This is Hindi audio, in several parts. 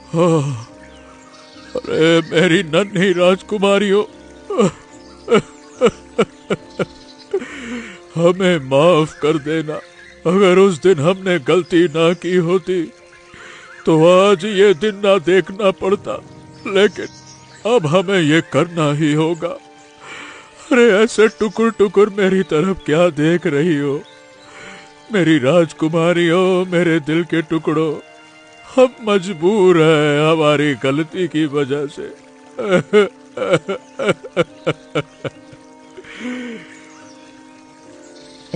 हाँ, अरे मेरी नन्ही राजकुमारियों, हमें माफ कर देना। अगर उस दिन हमने गलती ना की होती तो आज ये दिन ना देखना पड़ता, लेकिन अब हमें ये करना ही होगा। अरे ऐसे टुकुर टुकुर मेरी तरफ क्या देख रही हो? मेरी राजकुमारियों, मेरे दिल के टुकड़ों, हम मजबूर हैं हमारी गलती की वजह से।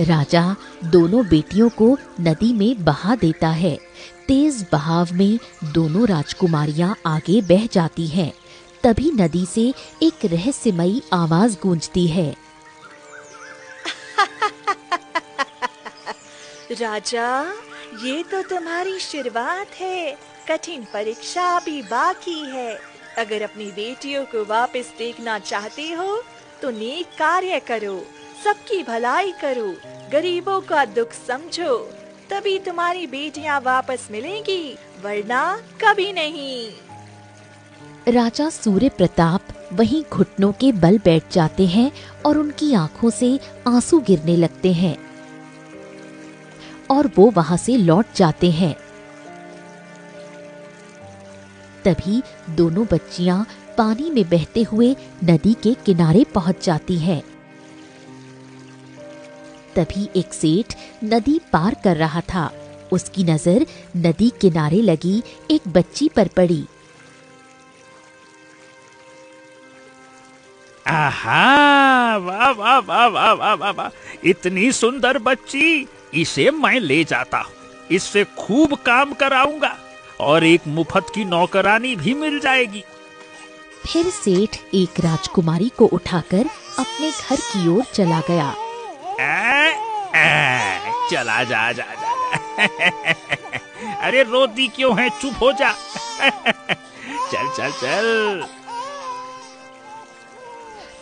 राजा दोनों बेटियों को नदी में बहा देता है। तेज बहाव में दोनों राजकुमारियां आगे बह जाती हैं। तभी नदी से एक रहस्यमयी आवाज गूंजती है। राजा, ये तो तुम्हारी शुरुआत है। कठिन परीक्षा अभी बाकी है। अगर अपनी बेटियों को वापस देखना चाहते हो तो नेक कार्य करो, सबकी भलाई करो, गरीबों का दुख समझो, तभी तुम्हारी बेटियां वापस मिलेंगी, वरना कभी नहीं। राजा सूर्य प्रताप वहीं घुटनों के बल बैठ जाते हैं और उनकी आंखों से आंसू गिरने लगते हैं और वो वहां से लौट जाते हैं। तभी दोनों बच्चियां पानी में बहते हुए नदी के किनारे पहुंच जाती हैं। तभी एक सेठ नदी पार कर रहा था। उसकी नजर नदी किनारे लगी एक बच्ची पर पड़ी। आहा, वाह वाह वाह वाह वाह वाह वाह, इतनी सुंदर बच्ची, इसे मैं ले जाता हूँ। इससे खूब काम कराऊंगा और एक मुफ्त की नौकरानी भी मिल जाएगी। फिर सेठ एक राजकुमारी को उठाकर अपने घर की ओर चला गया। चला जा जा जा, जा। अरे रोती क्यों है, चुप हो जा। चल चल चल।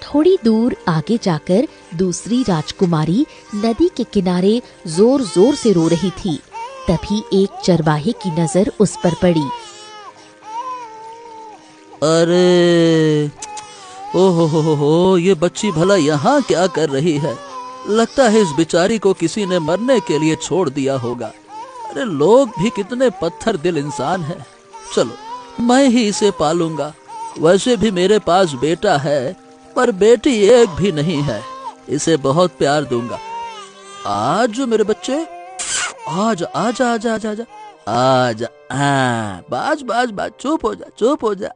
थोड़ी दूर आगे जाकर दूसरी राजकुमारी नदी के किनारे जोर जोर से रो रही थी। तभी एक चरवाहे की नजर उस पर पड़ी। अरे ओहो, ये बच्ची भला यहाँ क्या कर रही है? लगता है इस बेचारी को किसी ने मरने के लिए छोड़ दिया होगा। अरे लोग भी कितने पत्थर दिल इंसान हैं। चलो मैं ही इसे पालूंगा। वैसे भी मेरे पास बेटा है, पर बेटी एक भी नहीं है। इसे बहुत प्यार दूंगा। आज जो मेरे बच्चे, आजा आजा आजा आजा आजा आजा। हाँ, बाज बाज बाज, चुप हो जा, चुप हो जा।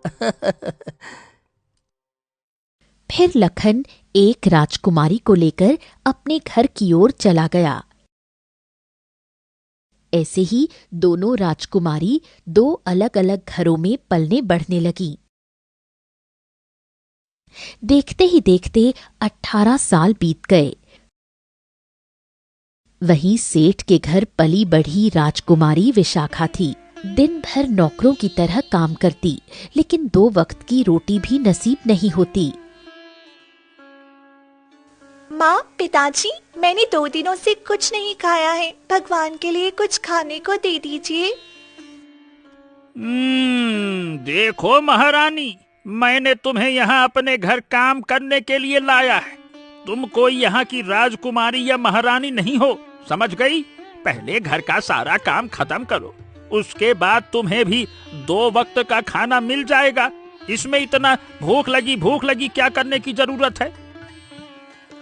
फिर लखन एक राजकुमारी को लेकर अपने घर की ओर चला गया। ऐसे ही दोनों राजकुमारी दो अलग अलग घरों में पलने बढ़ने लगी। देखते ही देखते 18 साल बीत गए। वहीं सेठ के घर पली बढ़ी राजकुमारी विशाखा थी। दिन भर नौकरों की तरह काम करती, लेकिन 2 वक्त की रोटी भी नसीब नहीं होती। माँ, पिताजी, मैंने 2 दिनों से कुछ नहीं खाया है। भगवान के लिए कुछ खाने को दे दीजिए। देखो महारानी, मैंने तुम्हें यहाँ अपने घर काम करने के लिए लाया है। तुम कोई यहाँ की राजकुमारी या महारानी नहीं हो, समझ गई? पहले घर का सारा काम खत्म करो, उसके बाद तुम्हें भी 2 वक्त का खाना मिल जाएगा। इसमें इतना भूख लगी क्या करने की जरूरत है?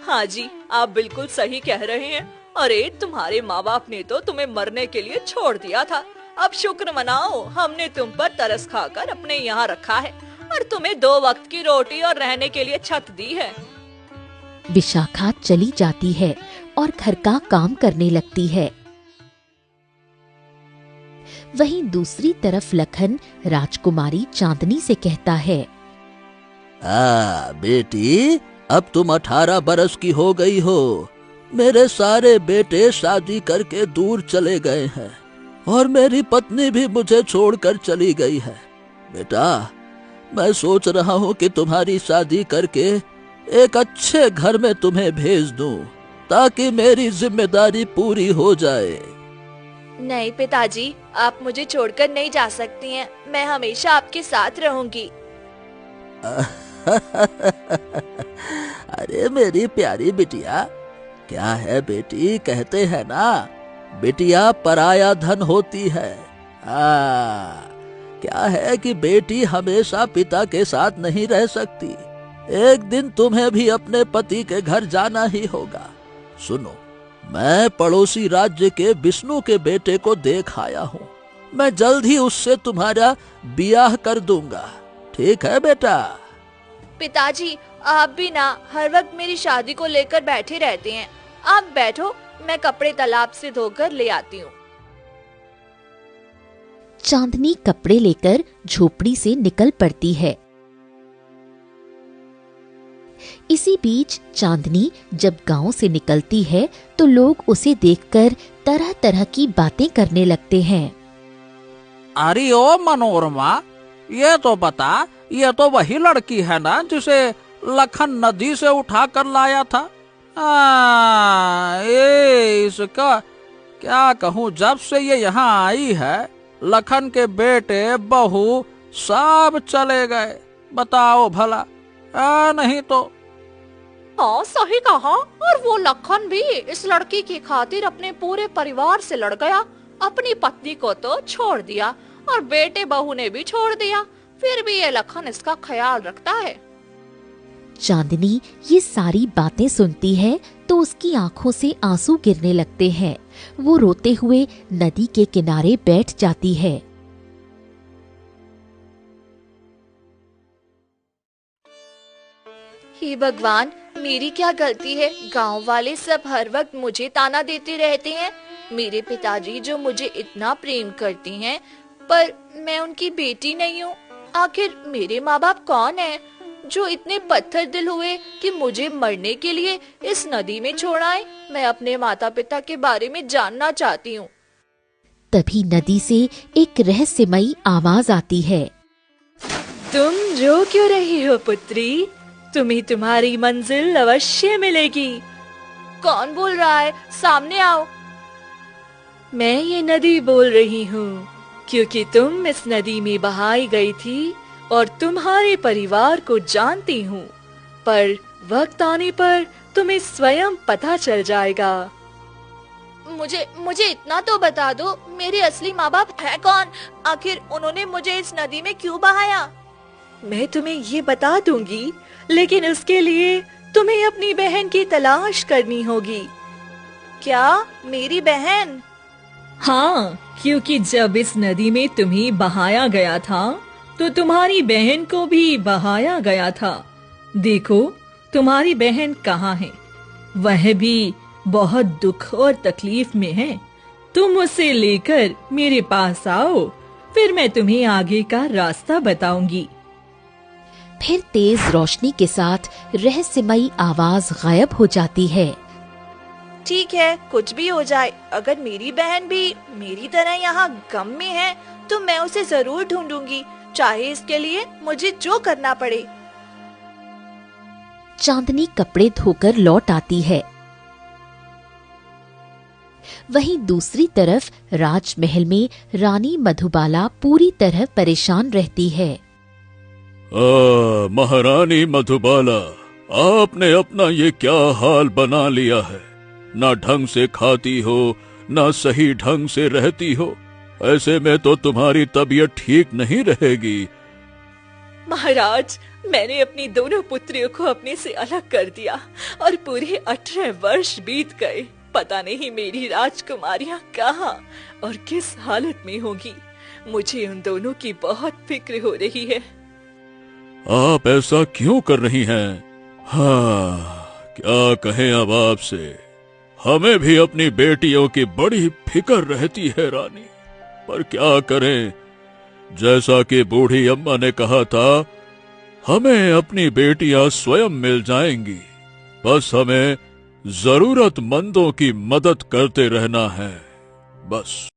हाँ जी, आप बिल्कुल सही कह रहे हैं। अरे तुम्हारे माँ बाप ने तो तुम्हें मरने के लिए छोड़ दिया था। अब शुक्र मनाओ, हमने तुम पर तरस खाकर अपने यहाँ रखा है और तुम्हें 2 वक्त की रोटी और रहने के लिए छत दी है। विशाखा चली जाती है और घर का काम करने लगती है। वहीं दूसरी तरफ लखन राजकुमारी चांदनी से कहता है, बेटी, अब तुम 18 बरस की हो गई हो। मेरे सारे बेटे शादी करके दूर चले गए हैं और मेरी पत्नी भी मुझे छोड़कर चली गई है। बेटा, मैं सोच रहा हूँ कि तुम्हारी शादी करके एक अच्छे घर में तुम्हें भेज दूं, ताकि मेरी जिम्मेदारी पूरी हो जाए। नहीं पिताजी, आप मुझे छोड़कर नहीं जा सकती हैं। मैं हमेशा आपके साथ रहूंगी। अरे मेरी प्यारी बिटिया, क्या है बेटी, कहते हैं ना बिटिया पराया धन होती है। क्या है कि बेटी हमेशा पिता के साथ नहीं रह सकती। एक दिन तुम्हें भी अपने पति के घर जाना ही होगा। सुनो, मैं पड़ोसी राज्य के विष्णु के बेटे को देख आया हूँ। मैं जल्द ही उससे तुम्हारा ब्याह कर दूंगा। ठीक है बेटा? पिताजी, आप भी ना हर वक्त मेरी शादी को लेकर बैठे रहते हैं। आप बैठो, मैं कपड़े तालाब से धोकर ले आती हूँ। चांदनी कपड़े लेकर झोपड़ी से निकल पड़ती है। इसी बीच चांदनी जब गांव से निकलती है तो लोग उसे देखकर तरह तरह की बातें करने लगते हैं। अरे ओ मनोरमा, ये तो बता, ये तो वही लड़की है ना जिसे लखन नदी से उठा कर लाया था। ये इसका क्या कहूँ, जब से ये यहाँ आई है लखन के बेटे बहू सब चले गए। बताओ भला। नहीं तो। हाँ, सही कहा। और वो लखन भी इस लड़की की खातिर अपने पूरे परिवार से लड़ गया। अपनी पत्नी को तो छोड़ दिया और बेटे बहू ने भी छोड़ दिया। फिर भी ये लखन इसका ख्याल रखता है। चांदनी ये सारी बातें सुनती है तो उसकी आंखों से आंसू गिरने लगते हैं। वो रोते हुए नदी के किनारे बैठ जाती है। हे भगवान, मेरी क्या गलती है? गांव वाले सब हर वक्त मुझे ताना देते रहते हैं। मेरे पिताजी जो मुझे इतना प्रेम करती हैं, पर मैं उनकी बेटी नहीं हूँ। आखिर मेरे माँ बाप कौन है जो इतने पत्थर दिल हुए कि मुझे मरने के लिए इस नदी में छोड़ आए? मैं अपने माता पिता के बारे में जानना चाहती हूँ। तभी नदी से एक रहस्यमयी आवाज आती है। तुम रो क्यों रही हो पुत्री? तुम्हें तुम्हारी मंजिल अवश्य मिलेगी। कौन बोल रहा है? सामने आओ। मैं ये नदी बोल रही हूँ, क्योंकि तुम इस नदी में बहाई गई थी और तुम्हारे परिवार को जानती हूँ। पर वक्त आने पर तुम्हें स्वयं पता चल जाएगा। मुझे इतना तो बता दो, मेरे असली माँ बाप है कौन? आखिर उन्होंने मुझे इस नदी में क्यों बहाया? मैं तुम्हें ये बता दूंगी, लेकिन उसके लिए तुम्हें अपनी बहन की तलाश करनी होगी। क्या, मेरी बहन? हाँ, क्योंकि जब इस नदी में तुम्हें बहाया गया था तो तुम्हारी बहन को भी बहाया गया था। देखो, तुम्हारी बहन कहाँ है? वह भी बहुत दुख और तकलीफ में है। तुम उसे लेकर मेरे पास आओ, फिर मैं तुम्हें आगे का रास्ता बताऊंगी। फिर तेज रोशनी के साथ रहस्यमयी आवाज गायब हो जाती है। ठीक है, कुछ भी हो जाए, अगर मेरी बहन भी मेरी तरह यहाँ गम में है तो मैं उसे जरूर ढूंढूंगी, चाहे इसके लिए मुझे जो करना पड़े। चांदनी कपड़े धोकर लौट आती है। वहीं दूसरी तरफ राजमहल में रानी मधुबाला पूरी तरह परेशान रहती है। महारानी मधुबाला, आपने अपना ये क्या हाल बना लिया है? ना ढंग से खाती हो, ना सही ढंग से रहती हो। ऐसे में तो तुम्हारी तबीयत ठीक नहीं रहेगी। महाराज, मैंने अपनी दोनों पुत्रियों को अपने से अलग कर दिया और पूरे 18 वर्ष बीत गए। पता नहीं मेरी राजकुमारियां कहाँ और किस हालत में होगी। मुझे उन दोनों की बहुत फिक्र हो रही है। आप ऐसा क्यों कर रही हैं? हाँ, क्या कहें अब आपसे। हमें भी अपनी बेटियों की बड़ी फिक्र रहती है रानी, पर क्या करें, जैसा कि बूढ़ी अम्मा ने कहा था, हमें अपनी बेटियां स्वयं मिल जाएंगी। बस हमें जरूरतमंदों की मदद करते रहना है, बस।